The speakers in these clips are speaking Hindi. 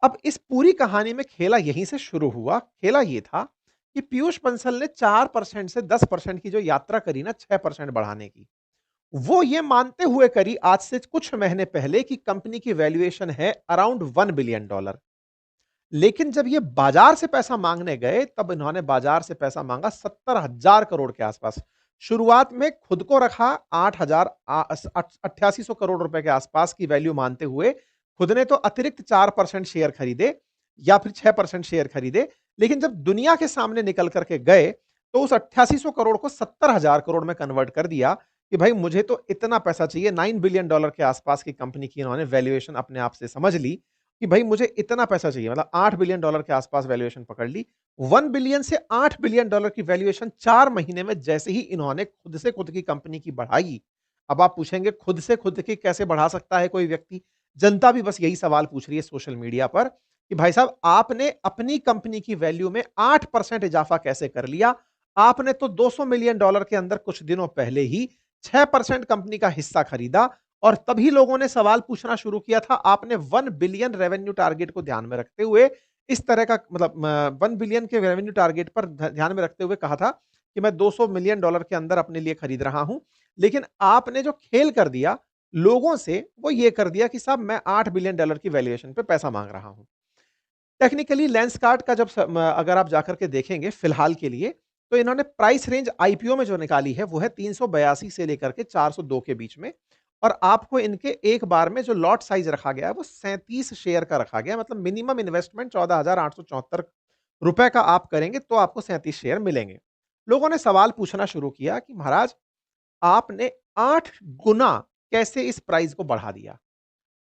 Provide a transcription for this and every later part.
अब इस पूरी कहानी में खेला यहीं से शुरू हुआ। खेला ये था कि पीयूष बंसल ने 4% से 10% की जो यात्रा करी ना 6% बढ़ाने की, वो ये मानते हुए करी आज से कुछ महीने पहले कि कंपनी की वैल्यूएशन है अराउंड $1 बिलियन। लेकिन जब ये बाजार से पैसा मांगने गए, तब इन्होंने बाजार से पैसा मांगा 70,000 करोड़ के आसपास। शुरुआत में खुद को रखा 8800 करोड़ रुपए के आसपास की वैल्यू मानते हुए, खुद ने तो अतिरिक्त 4% शेयर खरीदे या फिर 6% शेयर खरीदे। लेकिन जब दुनिया के सामने निकल करके गए, तो उस 8800 करोड़ को 70,000 करोड़ में कन्वर्ट कर दिया कि भाई मुझे तो इतना पैसा चाहिए। $9 बिलियन के आसपास की कंपनी की इन्होंने वैल्यूएशन अपने आप से समझ ली कि भाई मुझे इतना पैसा चाहिए, मतलब $8 बिलियन के आसपास वैल्यूएशन पकड़ ली। 1 बिलियन से $8 बिलियन की वैल्यूएशन 4 महीने में जैसे ही इन्होंने खुद से खुद की कंपनी की बढ़ाई। अब आप पूछेंगे खुद से खुद की कैसे बढ़ा सकता है कोई व्यक्ति? जनता भी बस यही सवाल पूछ रही है सोशल मीडिया पर कि भाई साहब आपने अपनी कंपनी की वैल्यू में 8% इजाफा कैसे कर लिया? आपने तो $200 मिलियन के अंदर कुछ दिनों पहले ही 6% कंपनी का हिस्सा खरीदा और तभी लोगों ने सवाल पूछना शुरू किया था। आपने 1 बिलियन रेवेन्यू टारगेट को ध्यान में रखते हुए इस तरह का मतलब 1 बिलियन के रेवेन्यू टारगेट पर ध्यान में रखते हुए कहा था कि मैं $200 मिलियन के अंदर अपने लिए खरीद रहा हूं। लेकिन आपने जो खेल कर दिया लोगों से, वो ये कर दिया कि साहब मैं $8 बिलियन की वैल्यूएशन पे पैसा मांग रहा हूं। टेक्निकली लेंसकार्ट का अगर आप जाकर के देखेंगे फिलहाल के लिए, तो इन्होंने प्राइस रेंज आईपीओ में जो निकाली है वो है 382 से लेकर के 402 के बीच में। और आपको इनके एक बार में जो लॉट साइज रखा गया है वो 37 शेयर का रखा गया है। मतलब मिनिमम इन्वेस्टमेंट 14,874 रुपए का आप करेंगे तो आपको 37 शेयर मिलेंगे। लोगों ने सवाल पूछना शुरू किया कि महाराज आपने 8 गुना कैसे इस प्राइस को बढ़ा दिया?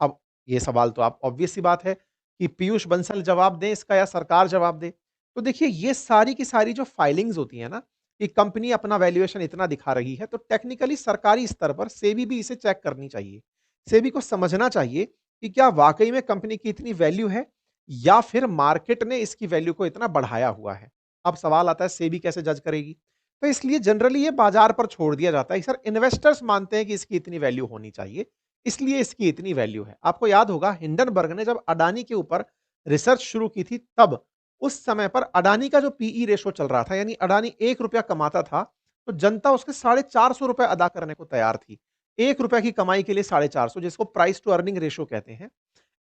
अब ये सवाल तो आप ऑब्वियस सी बात है कि पीयूष बंसल जवाब दें इसका या सरकार जवाब दे। तो देखिए ये सारी की सारी जो फाइलिंग्स होती है ना, कि कंपनी अपना वैल्यूएशन इतना दिखा रही है, तो टेक्निकली सरकारी स्तर पर सेबी भी इसे चेक करनी चाहिए। सेबी को समझना चाहिए कि क्या वाक़ई में कंपनी की इतनी वैल्यू है या फिर मार्केट ने इसकी वैल्यू को इतना बढ़ाया हुआ है। अब सवाल आता है सेबी कैसे जज करेगी? तो इसलिए जनरली ये बाजार पर छोड़ दिया जाता है। सर इन्वेस्टर्स मानते हैं कि इसकी इतनी वैल्यू होनी चाहिए, इसलिए इसकी इतनी वैल्यू है। आपको याद होगा हिंडनबर्ग ने जब अडानी के ऊपर रिसर्च शुरू की थी तब, उस समय पर अडानी का जो पीई रेशो चल रहा था, यानी अडानी ₹1 कमाता था, तो जनता उसके ₹450 अदा करने को तैयार थी। ₹1 की कमाई के लिए 450, जिसको प्राइस टू अर्निंग रेशो कहते हैं।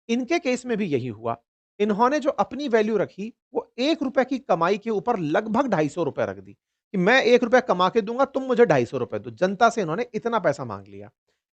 इनके केस में भी यही हुआ। इन्होंने जो अपनी वैल्यू रखी, वो ₹1 की कमाई के ऊपर लगभग ₹250 रख दी, कि मैं ₹1 कमा के दूँगा, तुम मुझे ₹250 दो। जनता से इन्होंने इतना पैसा माँग लिया।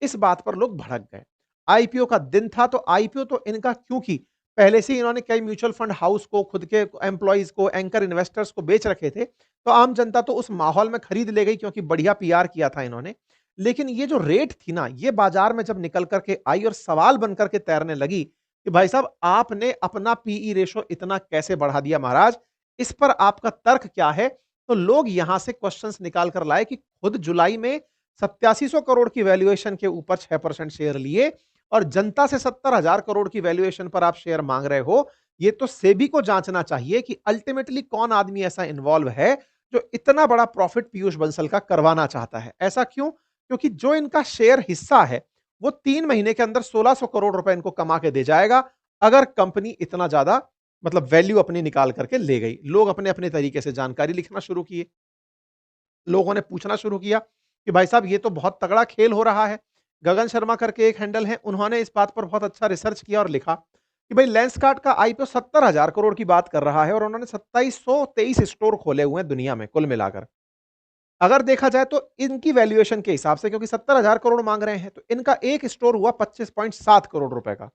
इस बात पर लोग भड़क गए। आईपीओ का दिन था, तो आईपीओ तो इनका क्योंकि पहले से ही इन्होंने कई म्यूचुअल फंड हाउस को, खुद के एम्प्लॉइज़ को, एंकर इन्वेस्टर्स को बेच रखे थे, तो आम जनता तो उस माहौल में खरीद ले गई क्योंकि बढ़िया पीआर किया था इन्होंने। लेकिन ये जो रेट थी ना, ये बाजार में जब निकल कर के आई और सवाल बन कर के तैरने लगी कि भाई साहब आपने अपना पीई रेशो इतना कैसे बढ़ा दिया महाराज? इस पर आपका तर्क क्या है? तो लोग यहां से क्वेश्चंस निकाल कर लाए कि खुद जुलाई में 8700 करोड़ की वैल्यूएशन के ऊपर 6% शेयर लिए और जनता से 70,000 करोड़ की वैल्यूएशन पर आप शेयर मांग रहे हो। ये तो सेबी को जांचना चाहिए कि अल्टीमेटली कौन आदमी ऐसा इन्वॉल्व है जो इतना बड़ा प्रॉफिट पीयूष बंसल का करवाना चाहता है। ऐसा क्यों? क्योंकि जो इनका शेयर हिस्सा है वो 3 महीने के अंदर 1600 करोड़ रुपए इनको कमा के दे जाएगा, अगर कंपनी इतना ज्यादा मतलब वैल्यू अपनी निकाल करके ले गई। लोग अपने अपने तरीके से जानकारी लिखना शुरू किए। लोगों ने पूछना शुरू किया कि भाई साहब ये तो बहुत तगड़ा खेल हो रहा है। गगन शर्मा करके एक हैंडल है, उन्होंने इस बात पर बहुत अच्छा रिसर्च किया और लिखा कि भाई लेंसकार्ट का आईपीओ 70,000 करोड़ की बात कर रहा है और उन्होंने 2723 स्टोर खोले हुए हैं दुनिया में कुल मिलाकर। अगर देखा जाए तो इनकी वैल्यूएशन के हिसाब से, क्योंकि 70,000 करोड़ मांग रहे हैं, तो इनका एक स्टोर हुआ 25.7 करोड़ रुपए का।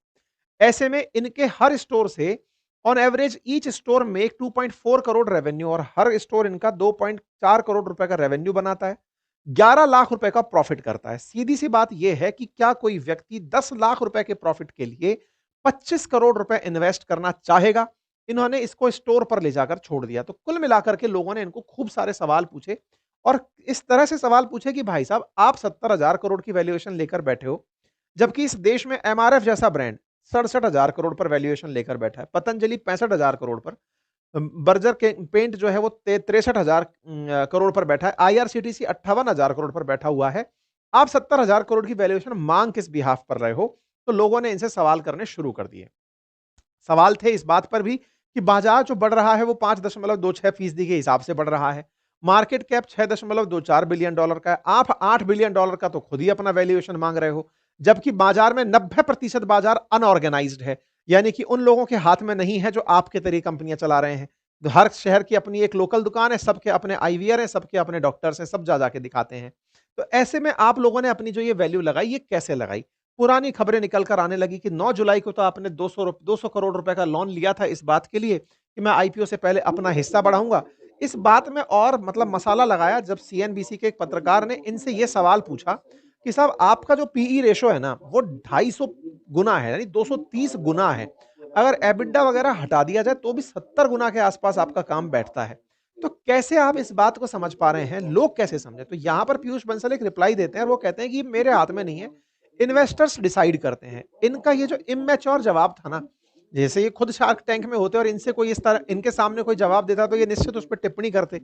ऐसे में इनके हर स्टोर से on average each store make 2.4 crore revenue और हर स्टोर इनका 2.4 करोड़ रुपए का रेवेन्यू बनाता है। 11 लाख रुपए का प्रॉफिट करता है। सीधी सी बात यह है कि क्या कोई व्यक्ति 10 लाख रुपए के प्रॉफिट के लिए 25 करोड़ रुपए इन्वेस्ट करना चाहेगा? इन्होंने इसको स्टोर पर ले जाकर छोड़ दिया। तो कुल मिलाकर के लोगों ने इनको खूब सारे सवाल पूछे और इस तरह से सवाल पूछे कि भाई साहब आप 70,000 करोड़ की वैल्यूएशन लेकर बैठे हो, जबकि इस देश में एमआरएफ जैसा ब्रांड 67,000 करोड़ पर वैल्यूएशन लेकर बैठा है, पतंजलि 65,000 करोड़ पर, बर्जर के पेंट जो है वो 63,000 करोड़ पर बैठा है, आईआरसीटीसी 58,000 करोड़ पर बैठा हुआ है। आप 70,000 करोड़ की वैल्यूएशन मांग किस बिहाफ पर रहे हो? तो लोगों ने इनसे सवाल करने शुरू कर दिए। सवाल थे इस बात पर भी कि बाजार जो बढ़ रहा है वो 5.26% के हिसाब से बढ़ रहा है। मार्केट कैप $6.24 बिलियन का है। आप $8 बिलियन का तो खुद ही अपना वैल्यूएशन मांग रहे हो। जबकि बाजार में 90% बाजार अनऑर्गेनाइज्ड है। यानी कि उन लोगों के हाथ में नहीं है जो आपके तरीके कंपनियां चला रहे हैं। तो हर शहर की अपनी एक लोकल दुकान है, सबके अपने आईवीआर हैं, सबके अपने डॉक्टर्स हैं, सब जा जाके दिखाते हैं। तो ऐसे में आप लोगों ने अपनी जो ये वैल्यू लगाई, ये कैसे लगाई? पुरानी खबरें निकल कर आने लगी कि 9 जुलाई को तो आपने 200 करोड़ रुपए का लोन लिया था इस बात के लिए कि मैं आईपीओ से पहले अपना हिस्सा बढ़ाऊंगा। इस बात में और मतलब मसाला लगाया जब सीएनबीसी के एक पत्रकार ने इनसे ये सवाल पूछा कि साहब आपका जो पीई रेशो है ना वो 250 गुना है, यानी 230 गुना है। अगर एबिडा वगैरह हटा दिया जाए तो भी 70 गुना के आसपास आपका काम बैठता है। तो कैसे आप इस बात को समझ पा रहे हैं? लोग कैसे समझे? तो यहां पर पीयूष बंसल एक रिप्लाई देते हैं और वो कहते हैं कि मेरे हाथ में नहीं है, इन्वेस्टर्स डिसाइड करते हैं। इनका ये जो इमैच्योर जवाब था ना, जैसे ये खुद शार्क टैंक में होते और इनसे कोई इस तरह इनके सामने कोई जवाब देता तो ये निश्चित उस पर टिप्पणी करते।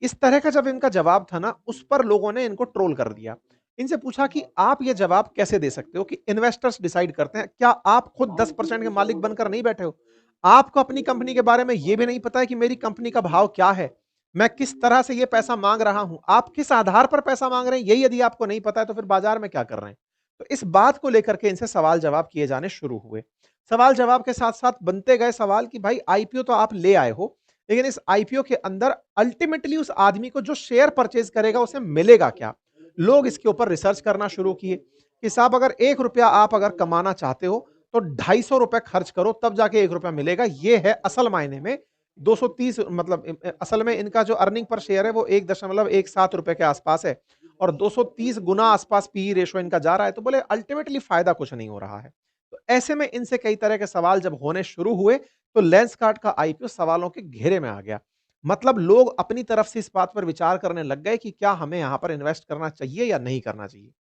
इस तरह का जब इनका जवाब था ना, उस पर लोगों ने इनको ट्रोल कर दिया। इनसे पूछा कि आप ये जवाब कैसे दे सकते हो कि इन्वेस्टर्स डिसाइड करते हैं? क्या आप खुद 10% के मालिक बनकर नहीं बैठे हो? आपको अपनी कंपनी के बारे में ये भी नहीं पता है कि मेरी कंपनी का भाव क्या है? मैं किस तरह से ये पैसा मांग रहा हूं? आप किस आधार पर पैसा मांग रहे हैं? यही यदि आपको नहीं पता है तो फिर बाजार में क्या कर रहे हैं? तो इस बात को लेकर के इनसे सवाल जवाब किए जाने शुरू हुए। सवाल जवाब के साथ-साथ बनते गए सवाल कि भाई आईपीओ तो आप ले आए हो, लेकिन इस आईपीओ के अंदर अल्टीमेटली उस आदमी को जो शेयर परचेज करेगा उसे मिलेगा क्या? लोग इसके ऊपर रिसर्च करना शुरू किए कि साहब अगर ₹1 आप अगर कमाना चाहते हो तो ₹250 खर्च करो तब जाके ₹1 मिलेगा। ये है असल मायने में 230 मतलब असल में इनका जो अर्निंग पर शेयर है वो ₹1.17 के आसपास है और 230 गुना आसपास पीई रेशो इनका जा रहा है। तो बोले अल्टीमेटली फायदा कुछ नहीं हो रहा है। तो ऐसे में इनसे कई तरह के सवाल जब होने शुरू हुए तो लेंसकार्ट का आईपीओ सवालों के घेरे में आ गया। मतलब लोग अपनी तरफ से इस बात पर विचार करने लग गए कि क्या हमें यहाँ पर इन्वेस्ट करना चाहिए या नहीं करना चाहिए।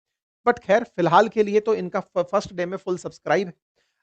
बट खैर फिलहाल के लिए तो इनका फर्स्ट डे में फुल सब्सक्राइब है।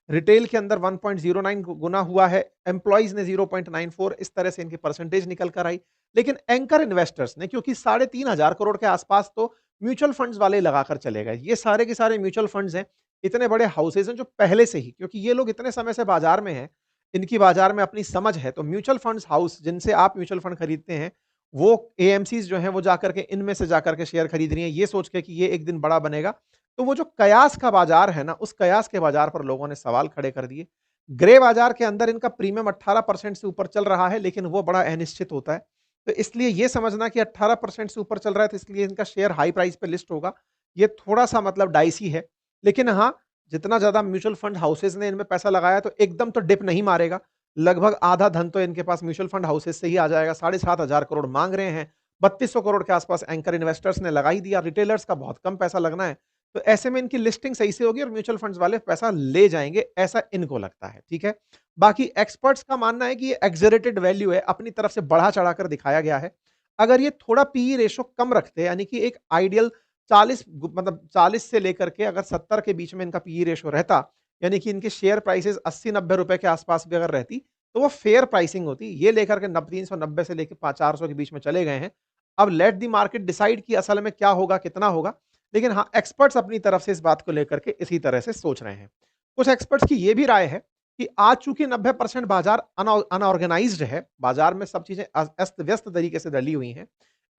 रिटेल के अंदर 1.09 गुना हुआ है, एम्प्लॉइज ने 0.94, इस तरह से इनकी परसेंटेज निकल कर आई। लेकिन एंकर इन्वेस्टर्स ने, क्योंकि 3,500 करोड़ के आसपास तो म्यूचुअल फंड्स वाले लगाकर चले गए। ये सारे के सारे म्यूचुअल फंड्स हैं, इतने बड़े हाउसेज हैं जो पहले से ही, क्योंकि ये लोग इतने समय से बाजार में हैं, इनकी बाजार में अपनी समझ है, तो म्यूचुअल फंड्स हाउस जिनसे आप म्यूचुअल फंड खरीदते हैं, वो एएमसीज जो हैं वो जाकर के इनमें से जाकर के शेयर खरीद रही हैं, ये सोच के कि ये एक दिन बड़ा बनेगा। तो वो जो कयास का बाजार है ना, उस कयास के बाजार पर लोगों ने सवाल खड़े कर दिए। ग्रे बाजार के अंदर इनका प्रीमियम 18% से ऊपर चल रहा है, लेकिन वो बड़ा अनिश्चित होता है। तो इसलिए ये समझना कि 18% से ऊपर चल रहा है, तो इसलिए इनका शेयर हाई प्राइस पे लिस्ट होगा, ये थोड़ा-सा मतलब डाइसी है। लेकिन हाँ, जितना ज़्यादा म्यूचुअल फंड हाउसेज़ ने इनमें पैसा लगाया, तो एकदम तो डिप नहीं मारेगा। लगभग आधा धन तो इनके पास म्यूचुअल फंड हाउसेज़ से ही आ जाएगा। 7,500 करोड़ माँग रहे हैं, 3200 करोड़ के आसपास एंकर इन्वेस्टर्स ने लगा ही दिया, रिटेलर्स का बहुत कम पैसा लगना है। तो ऐसे में इनकी लिस्टिंग सही से होगी और म्यूचुअल फंड्स वाले पैसा ले जाएँगे, ऐसा इनको लगता है, ठीक है? बाकी एक्सपर्ट्स का मानना है कि ये एक्ज़ैरेटेड वैल्यू है, अपनी तरफ से बढ़ा-चढ़ा कर दिखाया गया है। अगर ये थोड़ा पीई रेशो कम रखते, यानी कि एक आइडियल 40 मतलब 40 से लेकर के अगर 70 के बीच में इनका पीई रेशो रहता, यानी कि इनके शेयर प्राइसेज़ ₹80-90 के आसपास भी अगर रहती, तो वो फेयर प्राइसिंग होती। ये लेकर के 390 से लेके 400 के बीच में चले गए हैं। अब लेट द मार्केट डिसाइड कि असल में क्या होगा, कितना होगा। लेकिन हाँ, एक्सपर्ट्स अपनी तरफ से इस बात को लेकर के इसी तरह से सोच रहे हैं। कुछ एक्सपर्ट्स की ये भी राय है कि आज चूंकि 90% बाजार अनऑर्गेनाइज्ड है, बाजार में सब चीजें अस्त-व्यस्त तरीके से डली हुई हैं,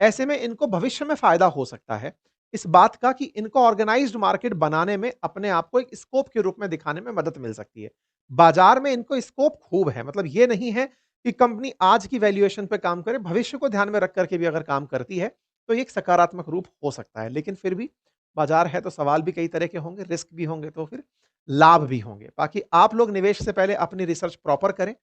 ऐसे में इनको भविष्य में फायदा हो सकता है इस बात का कि इनको ऑर्गेनाइज्ड मार्केट बनाने में अपने आप को एक स्कोप के रूप में दिखाने में मदद मिल सकती है। बाजार में इनको स्कोप खूब है, मतलब ये नहीं है कि कंपनी आज की वैल्यूएशन पे काम करे, भविष्य को ध्यान में रख करके भी अगर काम करती है तो ये एक सकारात्मक रूप हो सकता है। लेकिन फिर भी बाजार है तो सवाल भी कई तरह के होंगे, रिस्क भी होंगे, तो फिर लाभ भी होंगे। बाकी आप लोग निवेश से पहले अपनी रिसर्च प्रॉपर करें।